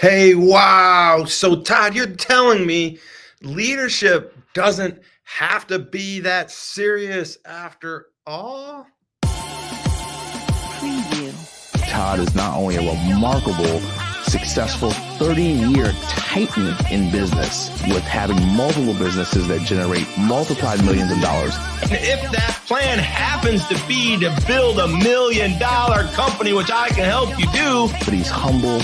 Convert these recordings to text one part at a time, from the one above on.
Hey, wow. So, Todd, you're telling me leadership doesn't have to be that serious after all? Preview. Todd is not only a remarkable, successful 30-year titan in business with having multiple businesses that generate multiplied millions of dollars. And if that plan happens to be to build $1 million company, which I can help you do, But he's humble.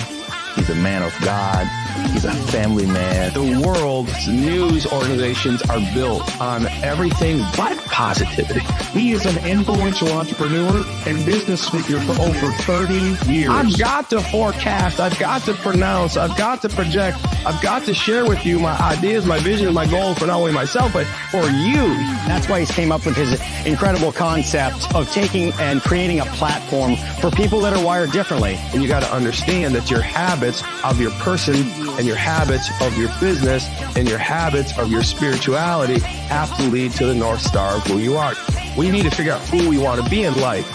He's a man of God. He's a family man. The world's news organizations are built on everything but positivity. He is an influential entrepreneur and business speaker for over 30 years. I've got to forecast. I've got to pronounce. I've got to project. I've got to share with you my ideas, my vision, my goals for not only myself, but for you. That's why he's came up with his incredible concept of taking and creating a platform for people that are wired differently. And you got to understand that your habits of your person and your habits of your business and your habits of your spirituality have to lead to the North Star of who you are. We need to figure out who we want to be in life.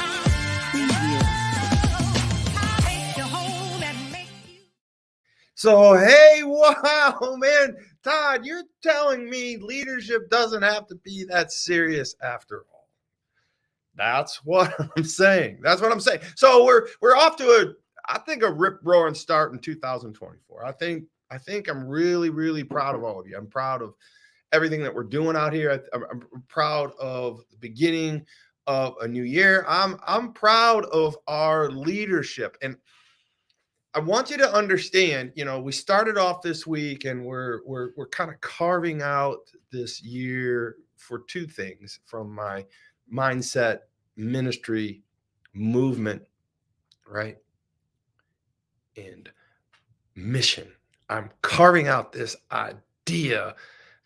So, hey, wow, man. Todd, you're telling me leadership doesn't have to be that serious after all. That's what I'm saying. That's what I'm saying. So we're off to a rip roaring start in 2024. I think I'm really, really proud of all of you. I'm proud of everything that we're doing out here. I'm proud of the beginning of a new year. I'm proud of our leadership. And I want you to understand, we started off this week and we're kind of carving out this year for two things from my mindset ministry movement, right? And mission. I'm carving out this idea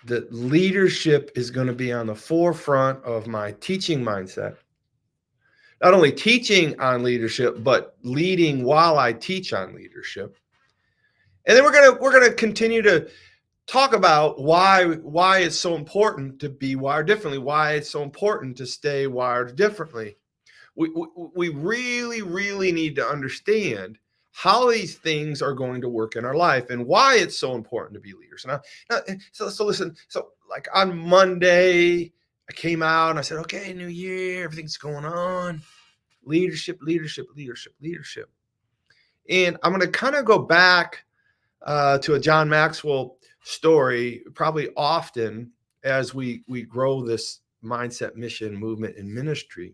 that leadership is going to be on the forefront of my teaching mindset. Not only teaching on leadership, but leading while I teach on leadership. And then we're gonna continue to talk about why it's so important to be wired differently, why it's so important to stay wired differently. We really, really need to understand how these things are going to work in our life and why it's so important to be leaders. So listen, so like on Monday, I came out and I said, okay, new year, everything's going on. Leadership. And I'm going to kind of go back to a John Maxwell story, probably often as we grow this mindset, mission, movement, and ministry.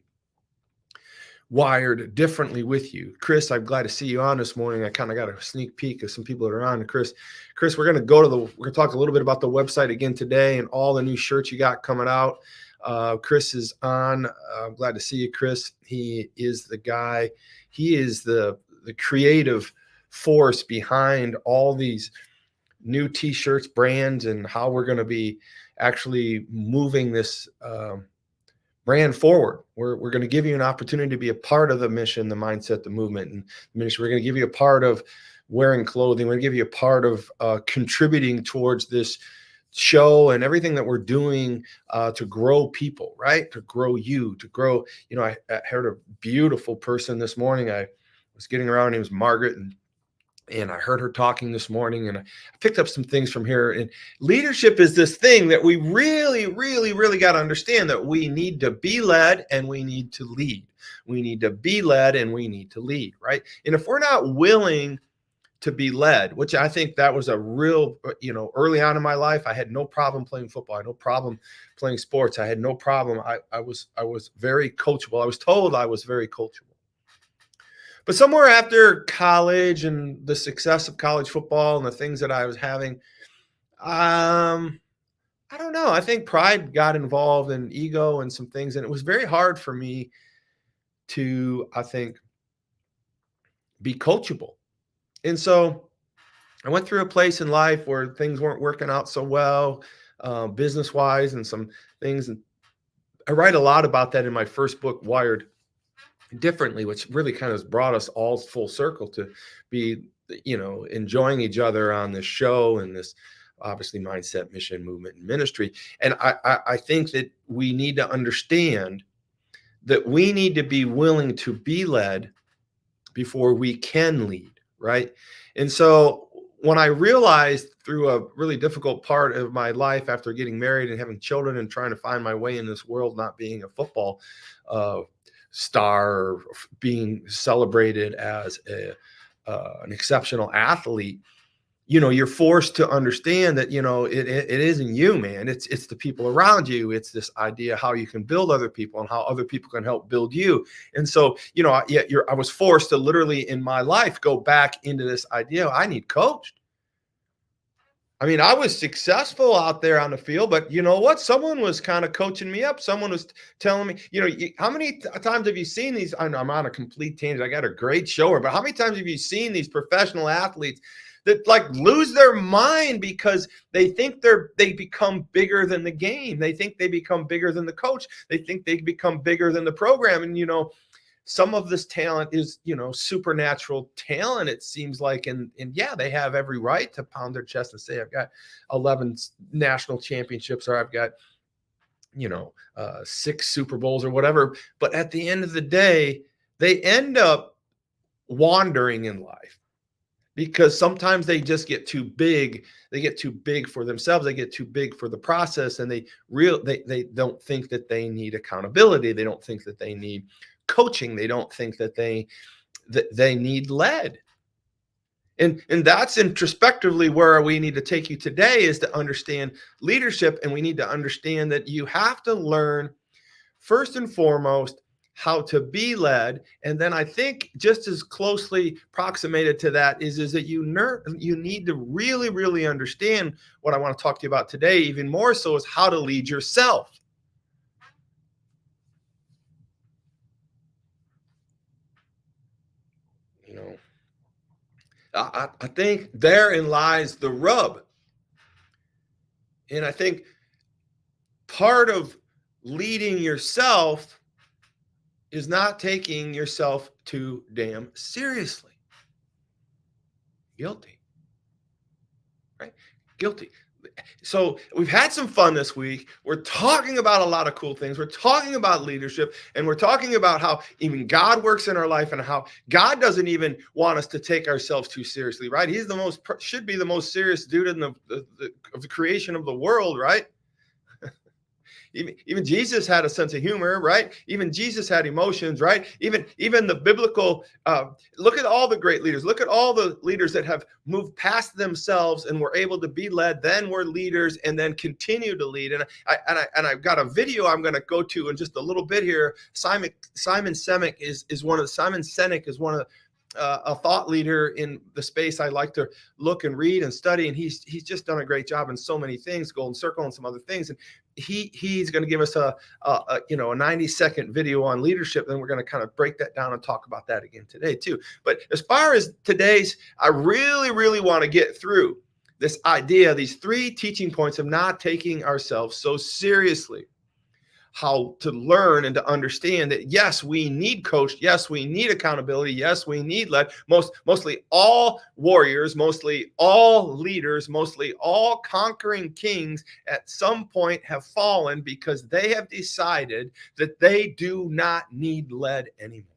Wired differently with you. Chris, I'm glad to see you on this morning. I kind of got a sneak peek of some people that are on. Chris, we're going to talk a little bit about the website again today and all the new shirts you got coming out. Chris is on. I'm glad to see you, Chris. He is the guy. He is the creative force behind all these new t-shirts, brands, and how we're going to be actually moving this brand forward. We're going to give you an opportunity to be a part of the mission, the mindset, the movement, and the ministry. We're going to give you a part of wearing clothing. We're going to give you a part of contributing towards this show and everything that we're doing to grow people, right? To grow you, to grow. I heard a beautiful person this morning. I was getting around. Her name was Margaret, and I heard her talking this morning, and I picked up some things from here. And leadership is this thing that we really, really, really got to understand, that we need to be led and we need to lead. We need to be led and we need to lead, right? And if we're not willing to be led, which I think that was a real, early on in my life, I had no problem playing football. I had no problem playing sports. I had no problem. I was very coachable. I was told I was very coachable. But somewhere after college and the success of college football and the things that I was having, I don't know. I think pride got involved and ego and some things. And it was very hard for me to, I think, be coachable. And so I went through a place in life where things weren't working out so well, business-wise, and some things. And I write a lot about that in my first book, Wired Differently, which really kind of brought us all full circle to be, enjoying each other on this show and this obviously mindset, mission, movement, and ministry. And I think that we need to understand that we need to be willing to be led before we can lead, right? And so when I realized through a really difficult part of my life after getting married and having children and trying to find my way in this world, not being a football star or being celebrated as an exceptional athlete, you're forced to understand that, it isn't you, man. It's the people around you. It's this idea how you can build other people and how other people can help build you. And so, I was forced to literally in my life go back into this idea. I need coached. I mean, I was successful out there on the field, but you know what? Someone was kind of coaching me up. Someone was telling me, how many times have you seen these? I'm on a complete tangent. I got a great shower, but how many times have you seen these professional athletes that like lose their mind because they think they become bigger than the game? They think they become bigger than the coach. They think they become bigger than the program. And, some of this talent is, supernatural talent, it seems like. And yeah, they have every right to pound their chest and say, I've got 11 national championships, or I've got, 6 Super Bowls or whatever. But at the end of the day, they end up wandering in life because sometimes they just get too big. They get too big for themselves. They get too big for the process. And they don't think that they need accountability. They don't think that they need coaching. They don't think that they need led. And that's introspectively where we need to take you today, is to understand leadership. And we need to understand that you have to learn first and foremost how to be led. And then I think just as closely approximated to that is that you need to really, really understand what I want to talk to you about today, even more so, is how to lead yourself. I think therein lies the rub. And I think part of leading yourself is not taking yourself too damn seriously. Guilty. Right? Guilty. So we've had some fun this week. We're talking about a lot of cool things. We're talking about leadership, and we're talking about how even God works in our life and how God doesn't even want us to take ourselves too seriously, right? He's should be the most serious dude in of the creation of the world, right? Even Jesus had a sense of humor, right? Even Jesus had emotions, right? Even the biblical, look at all the great leaders. Look at all the leaders that have moved past themselves and were able to be led, then were leaders, and then continue to lead. And I've got a video I'm going to go to in just a little bit here. Simon Sinek is one of a thought leader in the space I like to look and read and study, and he's just done a great job in so many things, Golden Circle and some other things. And he's going to give us a 90-second video on leadership. Then we're going to kind of break that down and talk about that again today too. But as far as today's, I really, really want to get through this idea, these 3 teaching points of not taking ourselves so seriously. How to learn and to understand that, yes, we need coach. Yes, we need accountability. Yes, we need led. Mostly all warriors, mostly all leaders, mostly all conquering kings at some point have fallen because they have decided that they do not need led anymore.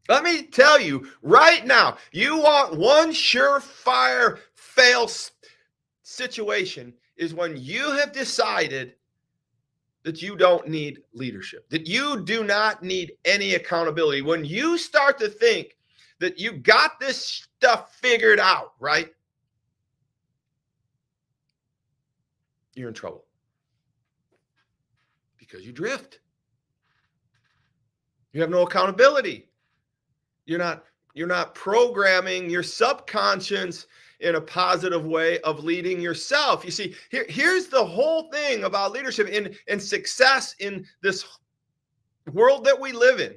Let me tell you right now, you want one surefire fail situation is when you have decided that you don't need leadership, that you do not need any accountability. When you start to think that you got this stuff figured out, right? You're in trouble because you drift. You have no accountability. You're not programming your subconscious in a positive way of leading yourself. You see, here's the whole thing about leadership and success in this world that we live in,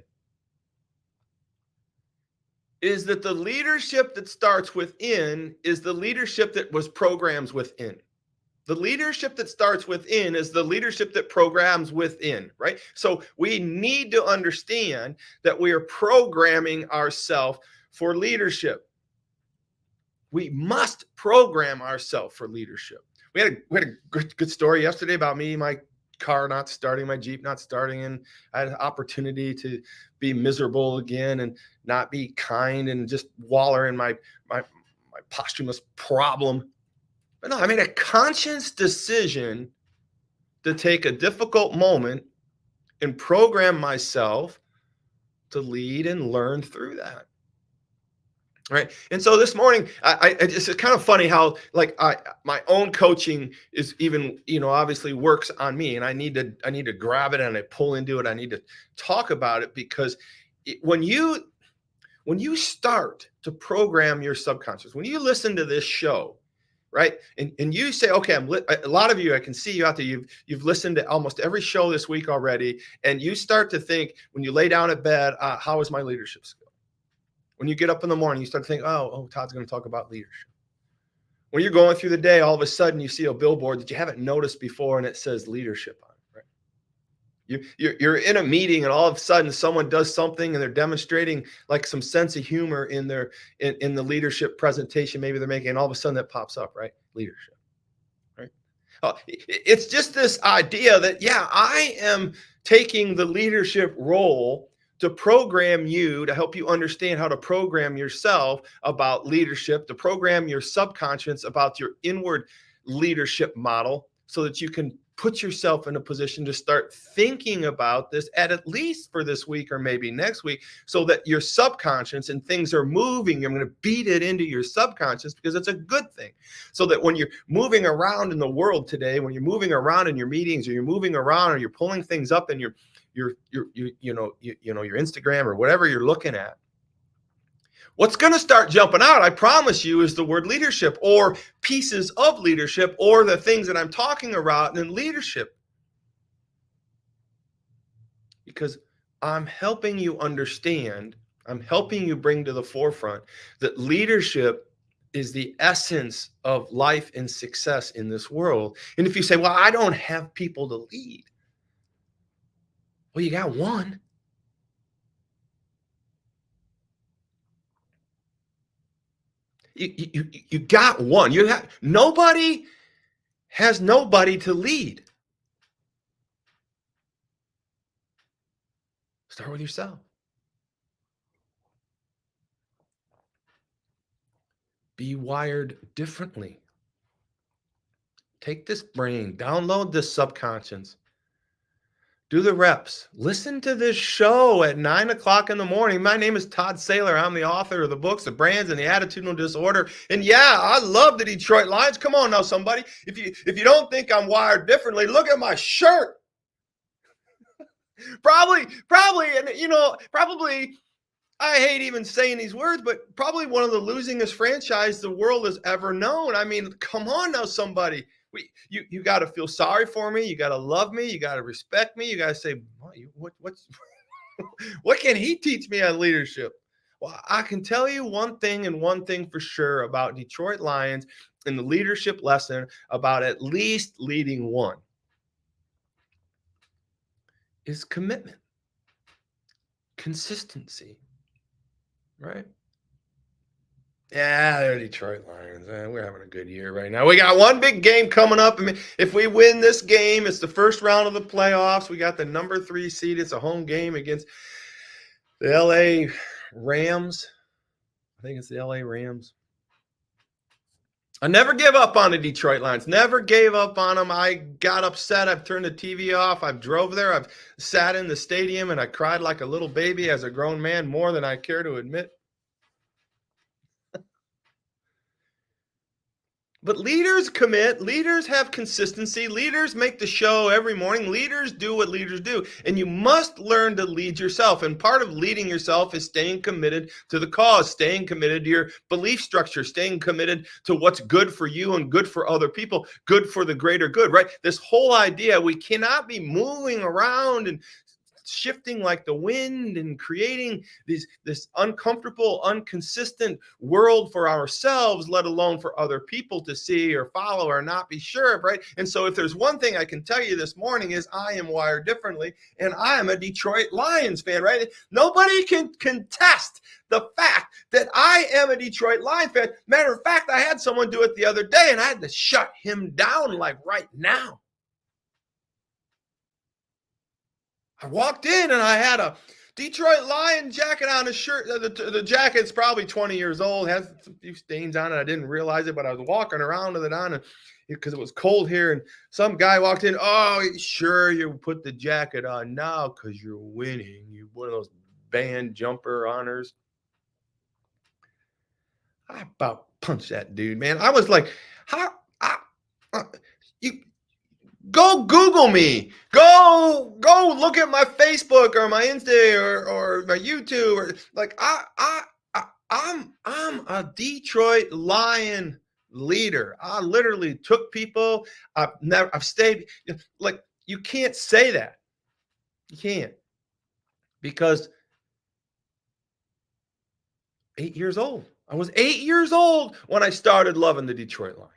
is that the leadership that starts within is the leadership that was programmed within. The leadership that starts within is the leadership that programs within, right? So we need to understand that we are programming ourselves for leadership. We must program ourselves for leadership. We had a good story yesterday about me, my car not starting, my Jeep not starting, and I had an opportunity to be miserable again and not be kind and just waller in my posthumous problem. But no, I made a conscious decision to take a difficult moment and program myself to lead and learn through that. Right. And so this morning, it's kind of funny how my own coaching is even, obviously works on me, and I need to grab it and I pull into it. I need to talk about it because when you start to program your subconscious, when you listen to this show, right, and you say, okay, a lot of you, I can see you out there, you've listened to almost every show this week already, and you start to think when you lay down at bed, how is my leadership skill? When you get up in the morning, you start to think, oh, Todd's going to talk about leadership. When you're going through the day, all of a sudden you see a billboard that you haven't noticed before, and it says leadership on it, right? You're in a meeting, and all of a sudden someone does something, and they're demonstrating like some sense of humor in the leadership presentation maybe they're making, and all of a sudden that pops up, right? Leadership, right? It's just this idea that, yeah, I am taking the leadership role to program you, to help you understand how to program yourself about leadership, to program your subconscious about your inward leadership model, so that you can put yourself in a position to start thinking about this at least for this week or maybe next week, so that your subconscious and things are moving. I'm going to beat it into your subconscious because it's a good thing. So that when you're moving around in the world today, when you're moving around in your meetings, or you're moving around, or you're pulling things up in your Instagram or whatever you're looking at, what's going to start jumping out, I promise you, is the word leadership, or pieces of leadership, or the things that I'm talking about in leadership. Because I'm helping you understand, I'm helping you bring to the forefront that leadership is the essence of life and success in this world. And if you say, well, I don't have people to lead. Well, you got one. You got one. Nobody has nobody to lead. Start with yourself. Be wired differently. Take this brain, download this subconscious. Do the reps. Listen to this show at 9 o'clock in the morning. My name is Todd Saylor. I'm the author of the books, The Brands and the Attitudinal Disorder. And yeah, I love the Detroit Lions. Come on now, somebody. If you don't think I'm wired differently, look at my shirt. Probably, and I hate even saying these words, but probably one of the losingest franchise the world has ever known. I mean, come on now, somebody. You got to feel sorry for me. You got to love me. You got to respect me. You got to say, what can he teach me on leadership? Well, I can tell you one thing, and one thing for sure about Detroit Lions and the leadership lesson about at least leading one is commitment, consistency, right? Yeah, they're Detroit Lions. We're having a good year right now. We got one big game coming up. I mean, if we win this game, it's the first round of the playoffs. We got the number 3 seed. It's a home game against the LA Rams. I think it's the LA Rams. I never give up on the Detroit Lions. Never gave up on them. I got upset. I've turned the TV off. I've drove there. I've sat in the stadium, and I cried like a little baby as a grown man, more than I care to admit. But leaders commit, leaders have consistency, leaders make the show every morning, leaders do what leaders do, and you must learn to lead yourself. And part of leading yourself is staying committed to the cause, staying committed to your belief structure, staying committed to what's good for you and good for other people, good for the greater good, right? This whole idea, we cannot be moving around and shifting like the wind and creating this uncomfortable, inconsistent world for ourselves, let alone for other people to see or follow or not be sure of, right? And so if there's one thing I can tell you this morning is I am wired differently, and I am a Detroit Lions fan, right? Nobody can contest the fact that I am a Detroit Lions fan. Matter of fact, I had someone do it the other day, and I had to shut him down like right now. I walked in and I had a Detroit Lion jacket on, a shirt. The jacket's probably 20 years old, has a few stains on it. I didn't realize it, but I was walking around with it on, and because it was cold here, and some guy walked in. Oh, sure, you put the jacket on now because you're winning. You one of those band jumper honors. I about punched that dude, man. I was like, how? You go Google me. Go look at my Facebook or my Insta or my YouTube, or like I'm a Detroit Lion leader. I literally took people. I've stayed. Like, you can't say that. You can't, because 8 years old. I was 8 years old when I started loving the Detroit Lions.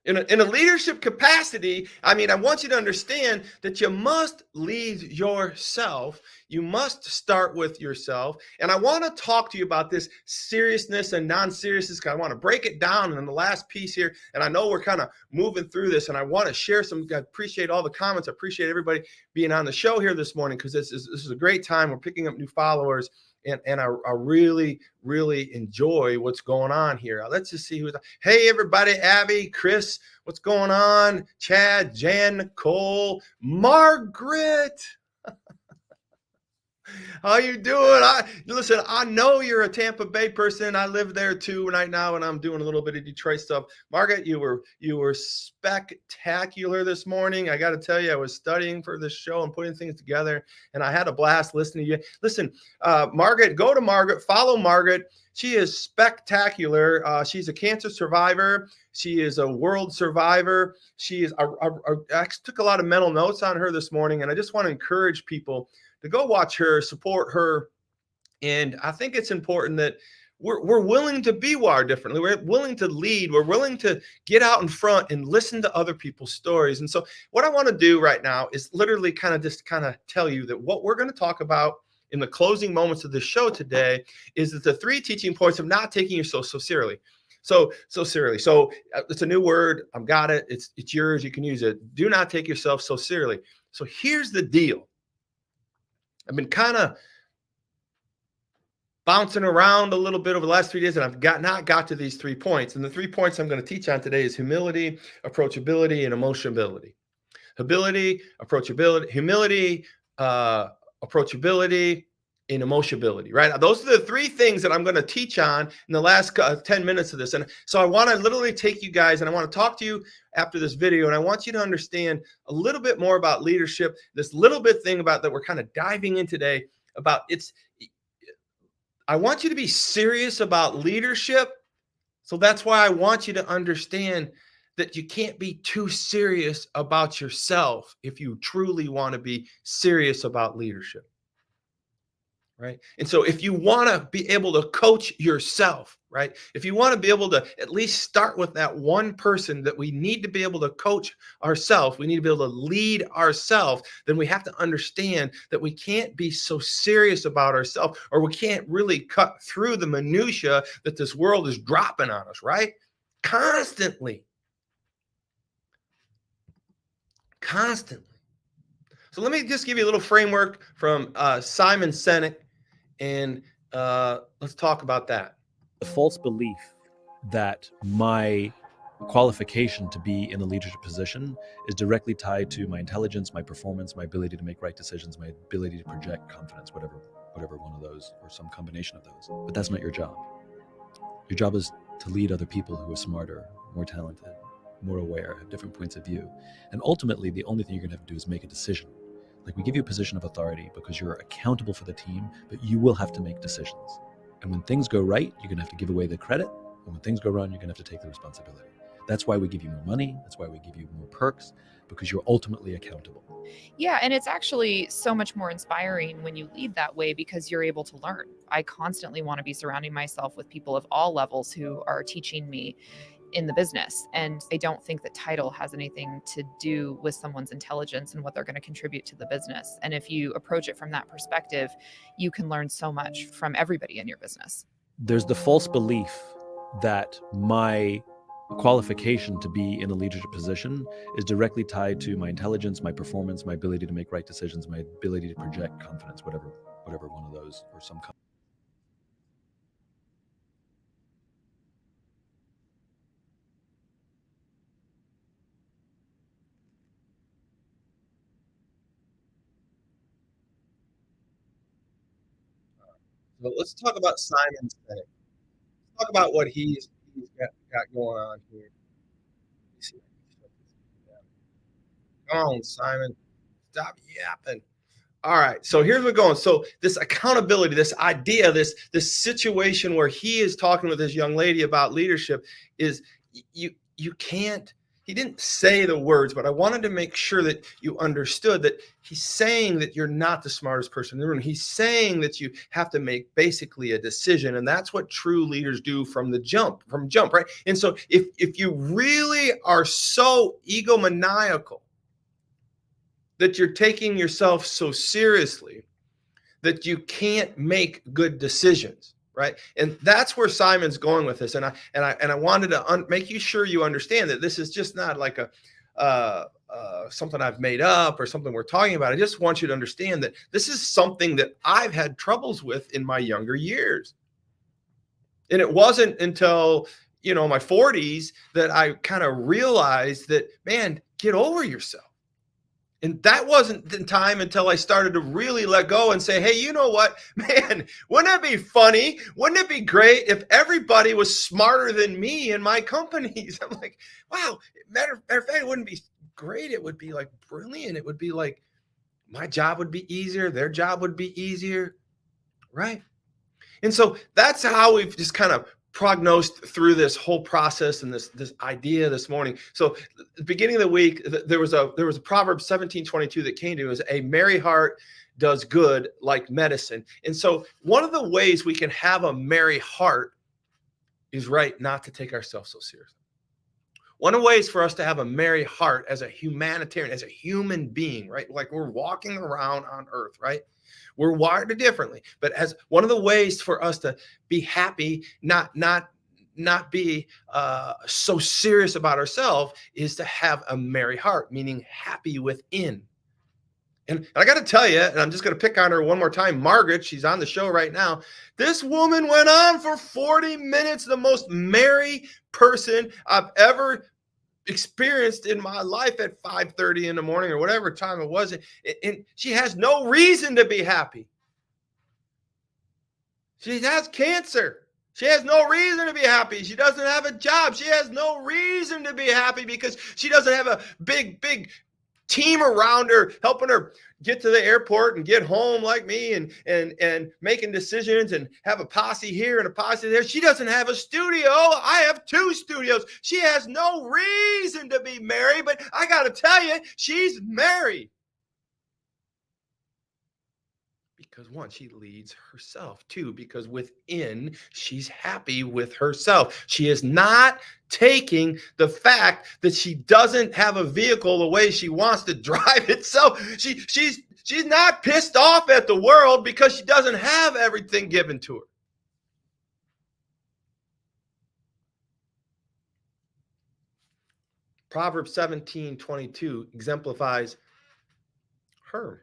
In a leadership capacity, I mean, I want you to understand that you must lead yourself. You must start with yourself. And I want to talk to you about this seriousness and non-seriousness. I want to break it down in the last piece here. And I know we're kind of moving through this, and I want to share some. I appreciate all the comments. I appreciate everybody being on the show here this morning, because this is a great time. We're picking up new followers. And I really, really enjoy what's going on here. Let's just see who's. Hey, everybody. Abby, Chris, what's going on? Chad, Jan, Nicole, Margaret. How you doing? Listen, I know you're a Tampa Bay person. I live there too right now, and I'm doing a little bit of Detroit stuff. Margaret, you were spectacular this morning. I got to tell you, I was studying for this show and putting things together, and I had a blast listening to you. Listen, Margaret, go to Margaret, follow Margaret. She is spectacular. She's a cancer survivor. She is a world survivor. She is. I took a lot of mental notes on her this morning, and I just want to encourage people to go watch her, support her. And I think it's important that we're willing to be wired differently. We're willing to lead. We're willing to get out in front and listen to other people's stories. And so what I want to do right now is literally kind of tell you that what we're going to talk about in the closing moments of the show today is that the 3 teaching points of not taking yourself so seriously. So seriously. So it's a new word. I've got it. It's yours. You can use it. Do not take yourself so seriously. So here's the deal. I've been kind of bouncing around a little bit over the last 3 days, and I've not got to these 3 points. And the 3 points I'm going to teach on today is humility, approachability, and emotionability. Humility, approachability, and emotionability, right? Those are the 3 things that I'm going to teach on in the last 10 minutes of this. And so I want to literally take you guys, and I want to talk to you after this video, and I want you to understand a little bit more about leadership, this little bit thing about that we're kind of diving in today about. I want you to be serious about leadership. So that's why I want you to understand that you can't be too serious about yourself if you truly want to be serious about leadership. Right. And so if you want to be able to coach yourself, right, if you want to be able to at least start with that one person that we need to be able to coach ourselves, we need to be able to lead ourselves, then we have to understand that we can't be so serious about ourselves, or we can't really cut through the minutia that this world is dropping on us, right? Constantly. So let me just give you a little framework from Simon Sinek, and let's talk about that. The false belief that my qualification to be in a leadership position is directly tied to my intelligence, my performance, my ability to make right decisions, my ability to project confidence, whatever one of those, or some combination of those. But that's not your job. Your job is to lead other people who are smarter, more talented, more aware, have different points of view. And ultimately, the only thing you're gonna have to do is make a decision. Like, we give you a position of authority because you're accountable for the team, but you will have to make decisions. And when things go right, you're gonna have to give away the credit. And when things go wrong, you're gonna have to take the responsibility. That's why we give you more money. That's why we give you more perks, because you're ultimately accountable. Yeah, and it's actually so much more inspiring when you lead that way, because you're able to learn. I constantly want to be surrounding myself with people of all levels who are teaching me in the business. And I don't think that title has anything to do with someone's intelligence and what they're going to contribute to the business. And if you approach it from that perspective, you can learn so much from everybody in your business. There's the false belief that my qualification to be in a leadership position is directly tied to my intelligence, my performance, my ability to make right decisions, my ability to project confidence, whatever one of those or some. But let's talk about Simon Sinek. Talk about what he's got going on here. Come on, Simon. Stop yapping. All right. So here's what's going. So this accountability, this idea, this situation where he is talking with this young lady about leadership is you can't. He didn't say the words, but I wanted to make sure that you understood that he's saying that you're not the smartest person in the room. He's saying that you have to make basically a decision, and that's what true leaders do from jump, right? And so if you really are so egomaniacal that you're taking yourself so seriously that you can't make good decisions, right? And that's where Simon's going with this. And I wanted to make you sure you understand that this is just not like something I've made up or something we're talking about. I just want you to understand that this is something that I've had troubles with in my younger years. And it wasn't until, my 40s that I kind of realized that, man, get over yourself. And that wasn't the time until I started to really let go and say, hey, you know what, man, wouldn't it be funny? Wouldn't it be great if everybody was smarter than me in my companies? I'm like, wow, matter of fact, it wouldn't be great. It would be like brilliant. It would be like my job would be easier. Their job would be easier, right? And so that's how we've just kind of prognosed through this whole process and this idea this morning. So at the beginning of the week, there was a Proverbs 17:22 that came to me. It was a merry heart does good like medicine. And so one of the ways we can have a merry heart is, right, not to take ourselves so seriously. One of the ways for us to have a merry heart as a humanitarian, as a human being, right? Like we're walking around on earth, right? We're wired differently, but as one of the ways for us to be happy, not be so serious about ourselves, is to have a merry heart, meaning happy within. And I got to tell you, and I'm just going to pick on her one more time, Margaret, she's on the show right now. This woman went on for 40 minutes, the most merry person I've ever experienced in my life at 5:30 in the morning or whatever time it was. And she has no reason to be happy. She has cancer. She has no reason to be happy. She doesn't have a job. She has no reason to be happy because she doesn't have a big team around her helping her get to the airport and get home like me and making decisions and have a posse here and a posse there. She doesn't have a studio. I have 2 studios. She has no reason to be merry, but I got to tell you, she's merry. Because 1, she leads herself. 2, because within, she's happy with herself. She is not taking the fact that she doesn't have a vehicle the way she wants to drive itself. She's not pissed off at the world because she doesn't have everything given to her. Proverbs 17:22 exemplifies her.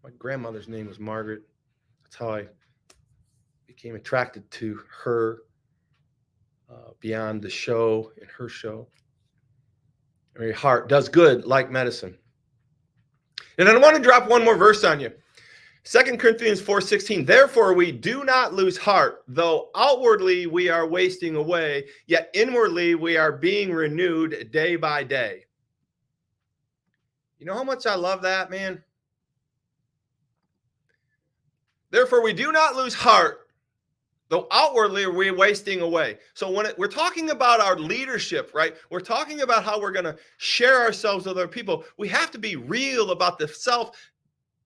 My grandmother's name was Margaret. That's how I became attracted to her beyond the show and her show. Her heart does good like medicine. And I want to drop one more verse on you. 2 Corinthians 4:16. Therefore, we do not lose heart, though outwardly we are wasting away, yet inwardly we are being renewed day by day. You know how much I love that, man? Therefore, we do not lose heart, though outwardly we're wasting away. So when we're talking about our leadership, right? We're talking about how we're going to share ourselves with other people. We have to be real about the self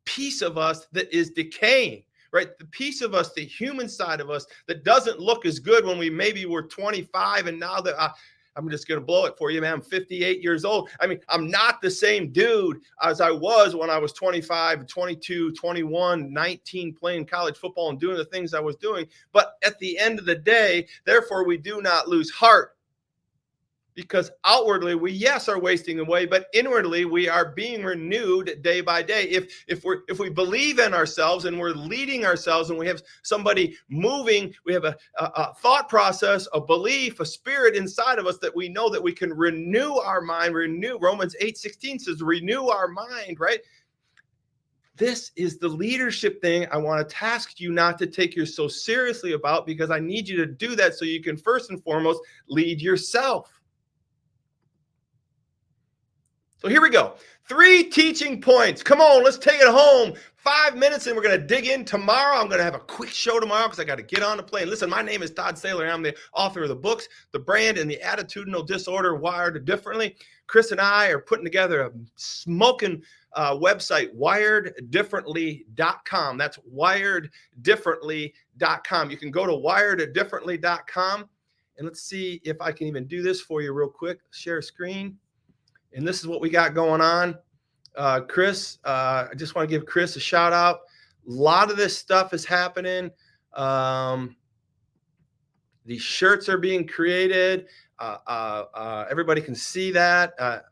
piece of us that is decaying, right? The piece of us, the human side of us that doesn't look as good when we maybe were 25 and now that I'm just going to blow it for you, man. I'm 58 years old. I mean, I'm not the same dude as I was when I was 25, 22, 21, 19, playing college football and doing the things I was doing. But at the end of the day, therefore, we do not lose heart. Because outwardly we, yes, are wasting away, but inwardly we are being renewed day by day. If we believe in ourselves and we're leading ourselves, and we have somebody moving, we have a thought process, a belief, a spirit inside of us that we know that we can renew our mind. Renew, Romans 8:16 says renew our mind, right? This is the leadership thing I want to task you not to take you so seriously about, because I need you to do that so you can first and foremost lead yourself. So here we go. 3 teaching points. Come on, let's take it home. 5 minutes, and we're going to dig in tomorrow. I'm going to have a quick show tomorrow because I got to get on the plane. Listen, my name is Todd Saylor. I'm the author of the books, The Brand and the Attitudinal Disorder, Wired Differently. Chris and I are putting together a smoking website, wireddifferently.com. That's wireddifferently.com. You can go to wireddifferently.com, and let's see if I can even do this for you real quick. Share screen. And this is what we got going on. Chris, I just want to give Chris a shout out. A lot of this stuff is happening. These shirts are being created. Everybody can see that.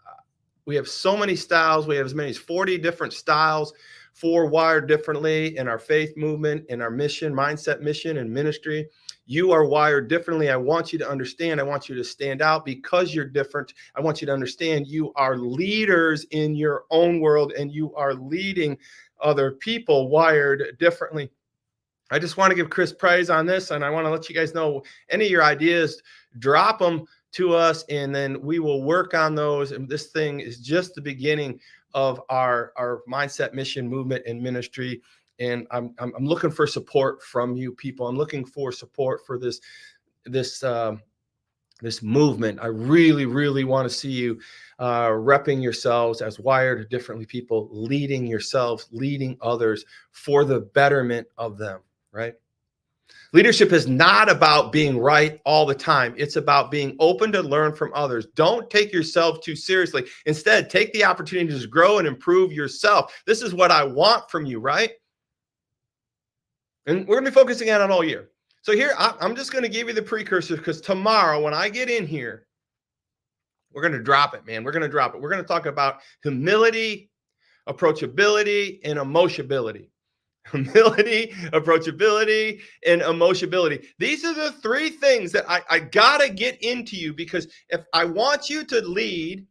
We have so many styles. We have as many as 40 different styles for Wired Differently in our faith movement, in our mission, mindset, mission, and ministry. You are wired differently. I want you to understand. I want you to stand out because you're different. I want you to understand you are leaders in your own world, and you are leading other people wired differently. I just want to give Chris praise on this, and I want to let you guys know any of your ideas, drop them to us, and then we will work on those. And this thing is just the beginning of our mindset, mission, movement, and ministry. And I'm looking for support from you people. I'm looking for support for this movement. I really, really want to see you repping yourselves as wired differently people, leading yourselves, leading others for the betterment of them, right? Leadership is not about being right all the time. It's about being open to learn from others. Don't take yourself too seriously. Instead, take the opportunity to grow and improve yourself. This is what I want from you, right? And we're going to be focusing on it all year. So here, I'm just going to give you the precursor, because tomorrow when I get in here, we're going to drop it, man. We're going to drop it. We're going to talk about humility, approachability, and emotionability. Humility, approachability, and emotionability. These are the 3 things that I got to get into you, because if I want you to lead,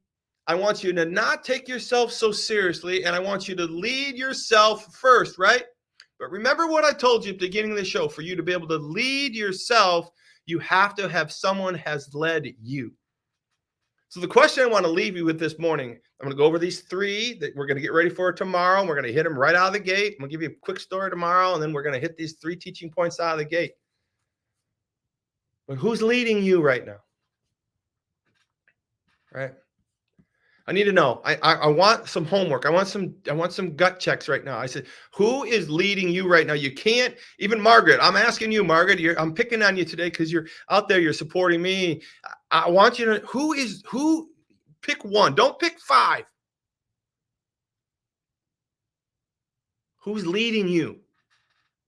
I want you to not take yourself so seriously, and I want you to lead yourself first, right? But remember what I told you at the beginning of the show. For you to be able to lead yourself, you have to have someone has led you. So the question I want to leave you with this morning, I'm going to go over these 3 that we're going to get ready for tomorrow. And we're going to hit them right out of the gate. I'm going to give you a quick story tomorrow, and then we're going to hit these 3 teaching points out of the gate. But who's leading you right now? Right? I need to know. I want some homework. I want some gut checks right now. I said, who is leading you right now? You can't, even Margaret, I'm asking you, Margaret, I'm picking on you today because you're out there, you're supporting me. I want you to, who, pick 1. Don't pick 5. Who's leading you?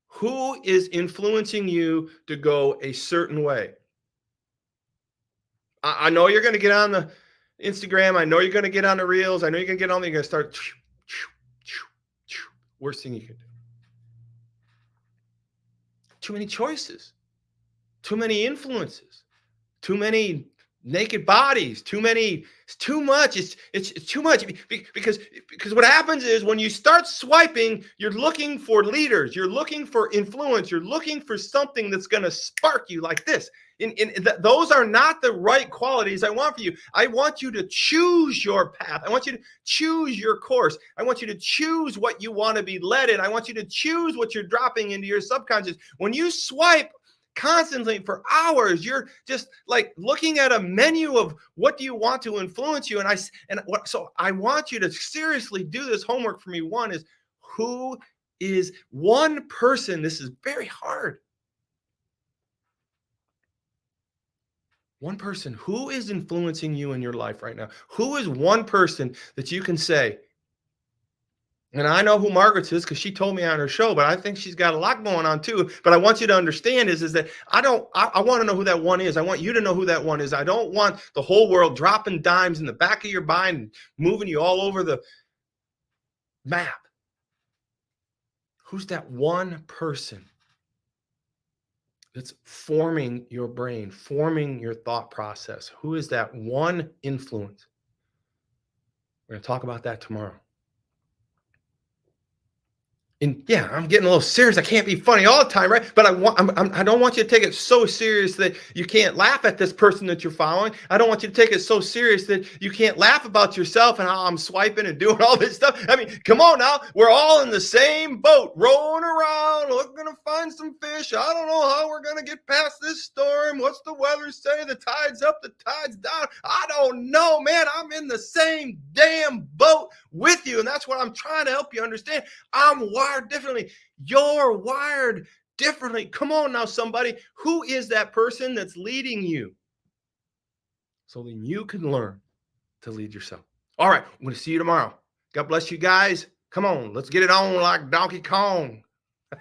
Who is influencing you to go a certain way? I know you're going to get on the Instagram. I know you're going to get on the reels. I know you're going to get on there. You're going to start. Worst thing you can do. Too many choices. Too many influences. Too many naked bodies. It's too much. It's too much, because what happens is when you start swiping, you're looking for leaders. You're looking for influence. You're looking for something that's going to spark you like this. Those are not the right qualities I want for you. I want you to choose your path. I want you to choose your course. I want you to choose what you want to be led in. I want you to choose what you're dropping into your subconscious. When you swipe constantly for hours, you're just like looking at a menu of what do you want to influence you. So I want you to seriously do this homework for me. One is, who is one person? This is very hard. One person. Who is influencing you in your life right now? Who is one person that you can say, And I know who Margaret's is because she told me on her show, but I think she's got a lot going on too. But I want you to understand is that I want to know who that one is. I want you to know who that one is. I don't want the whole world dropping dimes in the back of your mind and moving you all over the map. Who's that one person that's forming your brain, forming your thought process? Who is that one influence? We're going to talk about that tomorrow. And yeah, I'm getting a little serious. I can't be funny all the time, right? But I don't want you to take it so serious that you can't laugh at this person that you're following. I don't want you to take it so serious that you can't laugh about yourself and how I'm swiping and doing all this stuff. I mean, come on now. We're all in the same boat, rolling around, looking to find some fish. I don't know how we're going to get past this storm. What's the weather say? The tide's up, the tide's down. I don't know, man. I'm in the same damn boat with you. And that's what I'm trying to help you understand. I'm wired differently. You're wired differently. Come on now, somebody. Who is that person that's leading you? So then you can learn to lead yourself. All right. I'm going to see you tomorrow. God bless you guys. Come on. Let's get it on like Donkey Kong.